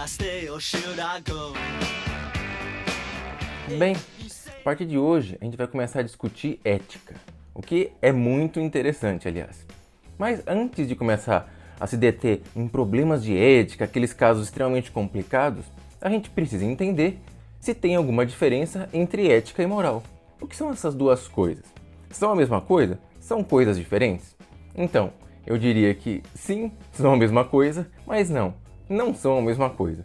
stay or should I go? Bem, a partir de hoje a gente vai começar a discutir ética, o que é muito interessante, aliás. Mas antes de começar a se deter em problemas de ética, aqueles casos extremamente complicados, a gente precisa entender se tem alguma diferença entre ética e moral. O que são essas duas coisas? São a mesma coisa? São coisas diferentes? Então, eu diria que sim, são a mesma coisa, mas não são a mesma coisa.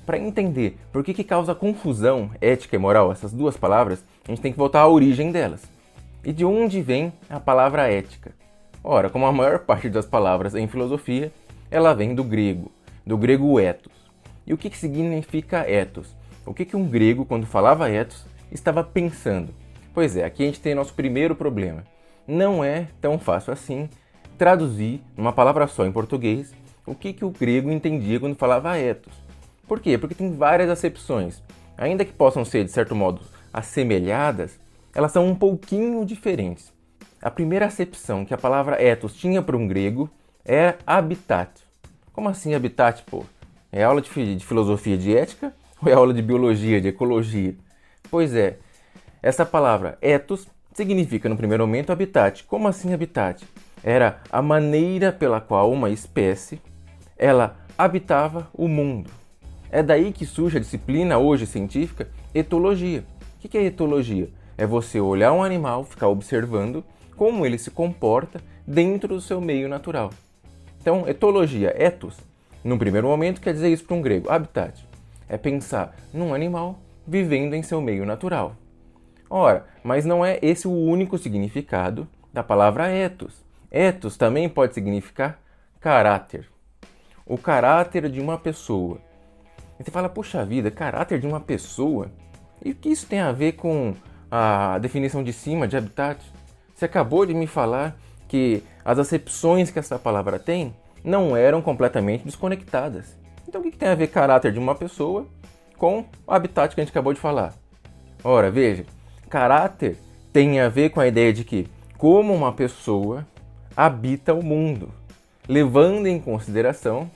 Para entender por que causa confusão ética e moral, essas duas palavras, a gente tem que voltar à origem delas. E de onde vem a palavra ética? Ora, como a maior parte das palavras em filosofia, ela vem do grego ethos. E o que significa ethos? O que um grego, quando falava ethos, estava pensando? Pois é, aqui a gente tem nosso primeiro problema. Não é tão fácil assim traduzir numa palavra só em português o que o grego entendia quando falava ethos. Por quê? Porque tem várias acepções. Ainda que possam ser, de certo modo, assemelhadas, elas são um pouquinho diferentes. A primeira acepção que a palavra ethos tinha para um grego é habitat. Como assim habitat, pô? É aula de filosofia de ética ou é aula de biologia, de ecologia? Pois é, essa palavra ethos significa no primeiro momento habitat. Como assim habitat? Era a maneira pela qual uma espécie ela habitava o mundo. É daí que surge a disciplina hoje científica etologia. O que é etologia? É você olhar um animal, ficar observando como ele se comporta dentro do seu meio natural. Então, etologia, ethos, no primeiro momento quer dizer isso para um grego. Habitat é pensar num animal vivendo em seu meio natural. Ora, mas não é esse o único significado da palavra ethos. Ethos também pode significar caráter. O caráter de uma pessoa. E você fala, puxa vida, caráter de uma pessoa? E o que isso tem a ver com a definição de cima de habitat? Você acabou de me falar que as acepções que essa palavra tem não eram completamente desconectadas. Então o que tem a ver caráter de uma pessoa com o habitat que a gente acabou de falar? Ora, veja, caráter tem a ver com a ideia de que como uma pessoa habita o mundo, levando em consideração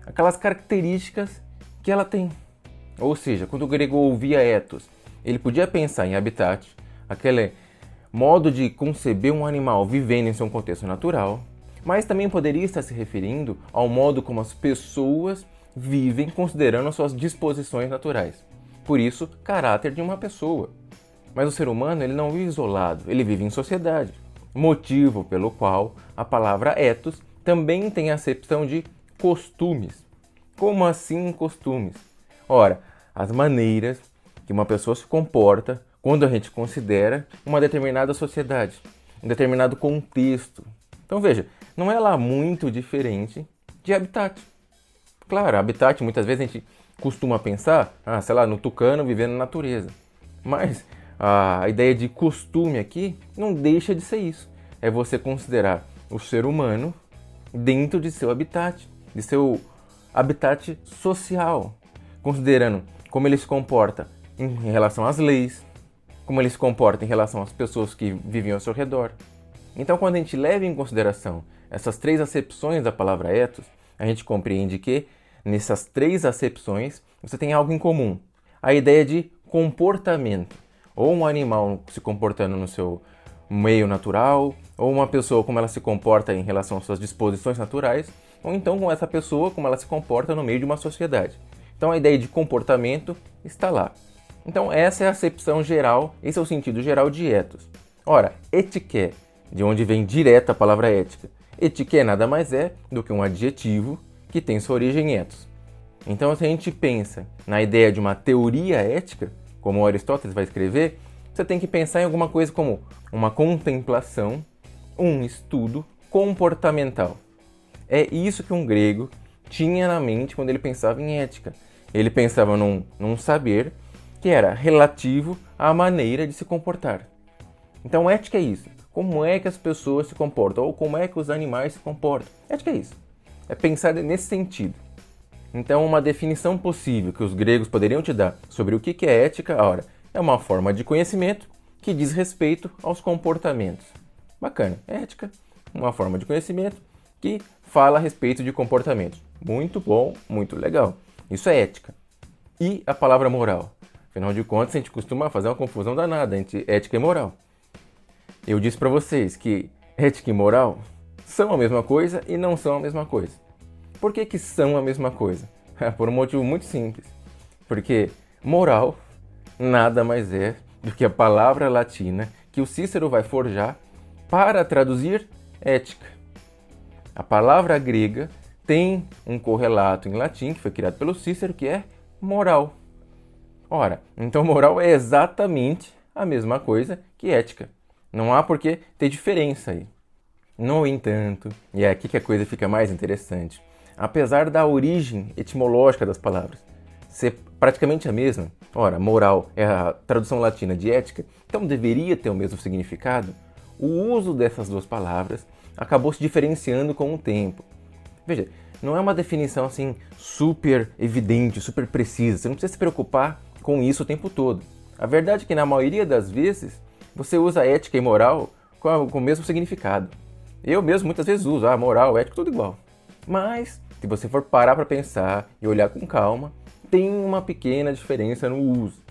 aquelas características que ela tem. Ou seja, quando o grego ouvia ethos, ele podia pensar em habitat, aquele modo de conceber um animal vivendo em seu contexto natural, mas também poderia estar se referindo ao modo como as pessoas vivem considerando as suas disposições naturais. Por isso, caráter de uma pessoa. Mas o ser humano ele não vive isolado, ele vive em sociedade. Motivo pelo qual a palavra ethos também tem a acepção de costumes. Como assim costumes? Ora, as maneiras que uma pessoa se comporta quando a gente considera uma determinada sociedade, um determinado contexto. Então veja, não é lá muito diferente de habitat. Claro, habitat muitas vezes a gente costuma pensar, sei lá, no tucano vivendo na natureza. Mas a ideia de costume aqui não deixa de ser isso. É você considerar o ser humano dentro de seu habitat, de seu habitat social, considerando como ele se comporta em relação às leis, como ele se comporta em relação às pessoas que vivem ao seu redor. Então, quando a gente leva em consideração essas três acepções da palavra ethos, a gente compreende que, nessas três acepções, você tem algo em comum. A ideia de comportamento. Ou um animal se comportando no seu meio natural, ou uma pessoa como ela se comporta em relação às suas disposições naturais, ou então com essa pessoa como ela se comporta no meio de uma sociedade. Então, a ideia de comportamento está lá. Então, essa é a acepção geral, esse é o sentido geral de ethos. Ora, ética, de onde vem direto a palavra ética. Ética nada mais é do que um adjetivo que tem sua origem em ethos. Então, se a gente pensa na ideia de uma teoria ética, como Aristóteles vai escrever, você tem que pensar em alguma coisa como uma contemplação, um estudo comportamental. É isso que um grego tinha na mente quando ele pensava em ética. Ele pensava num saber que era relativo à maneira de se comportar. Então, ética é isso. Como é que as pessoas se comportam? Ou como é que os animais se comportam? Ética é isso. É pensar nesse sentido. Então, uma definição possível que os gregos poderiam te dar sobre o que é ética, ora, é uma forma de conhecimento que diz respeito aos comportamentos. Bacana. Ética, uma forma de conhecimento que fala a respeito de comportamentos. Muito bom, muito legal. Isso é ética. E a palavra moral? Afinal de contas, a gente costuma fazer uma confusão danada entre ética e moral. Eu disse para vocês que ética e moral são a mesma coisa e não são a mesma coisa. Por que que são a mesma coisa? Por um motivo muito simples. Porque moral nada mais é do que a palavra latina que o Cícero vai forjar para traduzir ética. A palavra grega tem um correlato em latim que foi criado pelo Cícero, que é moral. Ora, então moral é exatamente a mesma coisa que ética. Não há por que ter diferença aí. No entanto, e é aqui que a coisa fica mais interessante, apesar da origem etimológica das palavras ser praticamente a mesma, ora, moral é a tradução latina de ética, então deveria ter o mesmo significado, o uso dessas duas palavras acabou se diferenciando com o tempo. Veja, não é uma definição assim super evidente, super precisa, você não precisa se preocupar com isso o tempo todo. A verdade é que na maioria das vezes você usa ética e moral com o mesmo significado. Eu mesmo muitas vezes uso moral, ética, tudo igual. Mas, se você for parar para pensar e olhar com calma, tem uma pequena diferença no uso.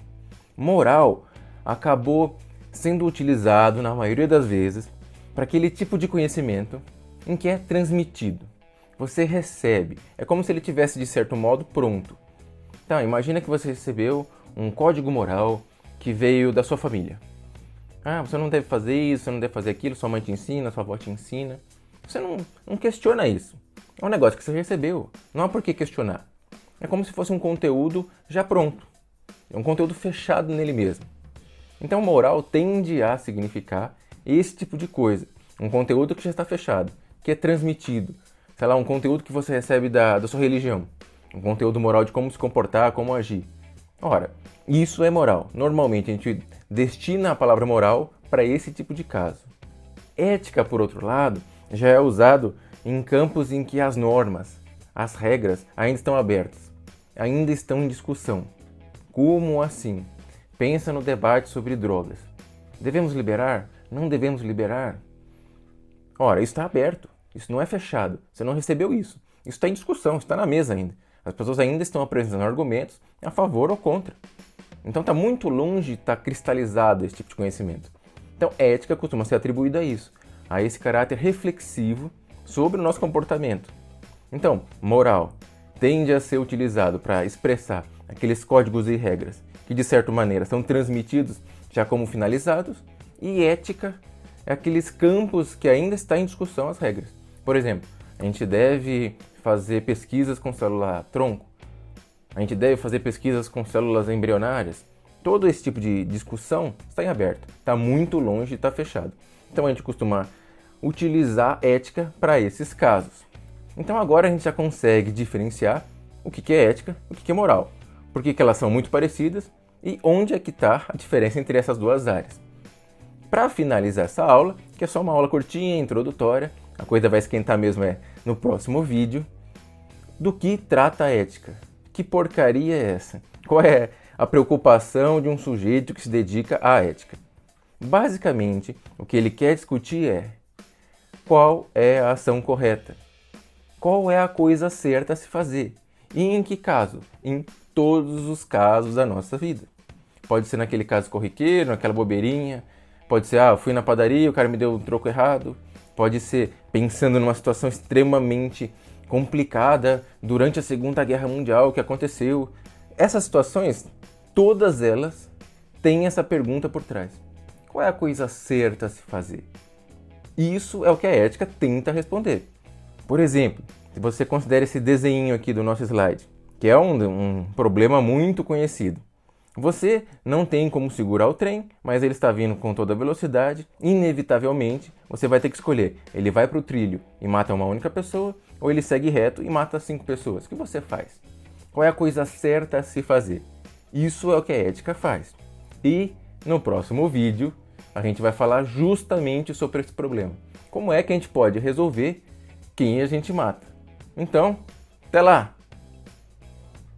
Moral acabou sendo utilizado, na maioria das vezes, para aquele tipo de conhecimento em que é transmitido. Você recebe, é como se ele tivesse, de certo modo, pronto. Então, imagina que você recebeu um código moral que veio da sua família. Você não deve fazer isso, você não deve fazer aquilo, sua mãe te ensina, sua avó te ensina. Você não questiona isso. É um negócio que você recebeu, não há por que questionar. É como se fosse um conteúdo já pronto. É um conteúdo fechado nele mesmo. Então, moral tende a significar esse tipo de coisa. Um conteúdo que já está fechado, que é transmitido. Sei lá, um conteúdo que você recebe da sua religião. Um conteúdo moral de como se comportar, como agir. Ora, isso é moral. Normalmente a gente destina a palavra moral para esse tipo de caso. Ética, por outro lado, já é usado em campos em que as normas, as regras ainda estão abertas, ainda estão em discussão. Como assim? Pensa no debate sobre drogas. Devemos liberar? Não devemos liberar? Ora, isso está aberto, isso não é fechado, você não recebeu isso. Isso está em discussão, está na mesa ainda. As pessoas ainda estão apresentando argumentos a favor ou contra. Então está muito longe de estar cristalizado esse tipo de conhecimento. Então ética costuma ser atribuída a isso, a esse caráter reflexivo sobre o nosso comportamento. Então, moral tende a ser utilizado para expressar aqueles códigos e regras que, de certa maneira, são transmitidos já como finalizados, e ética é aqueles campos que ainda está em discussão as regras. Por exemplo, a gente deve fazer pesquisas com célula-tronco, a gente deve fazer pesquisas com células embrionárias. Todo esse tipo de discussão está em aberto, está muito longe de estar fechado. Então a gente costuma utilizar ética para esses casos. Então agora a gente já consegue diferenciar o que é ética e o que é moral, porque elas são muito parecidas e onde é que está a diferença entre essas duas áreas. Para finalizar essa aula, que é só uma aula curtinha, introdutória, a coisa vai esquentar mesmo no próximo vídeo, do que trata a ética. Que porcaria é essa? Qual é a preocupação de um sujeito que se dedica à ética? Basicamente, o que ele quer discutir é qual é a ação correta, qual é a coisa certa a se fazer e em que caso? Em todos os casos da nossa vida. Pode ser naquele caso corriqueiro, naquela bobeirinha, pode ser, eu fui na padaria, o cara me deu um troco errado, pode ser pensando numa situação extremamente complicada durante a Segunda Guerra Mundial que aconteceu. Essas situações, todas elas têm essa pergunta por trás. Qual é a coisa certa a se fazer? Isso é o que a ética tenta responder. Por exemplo, se você considera esse desenho aqui do nosso slide, que é um problema muito conhecido. Você não tem como segurar o trem, mas ele está vindo com toda a velocidade, inevitavelmente você vai ter que escolher. Ele vai para o trilho e mata uma única pessoa, ou ele segue reto e mata 5 pessoas. O que você faz? Qual é a coisa certa a se fazer? Isso é o que a ética faz. E no próximo vídeo a gente vai falar justamente sobre esse problema. Como é que a gente pode resolver quem a gente mata? Então, até lá!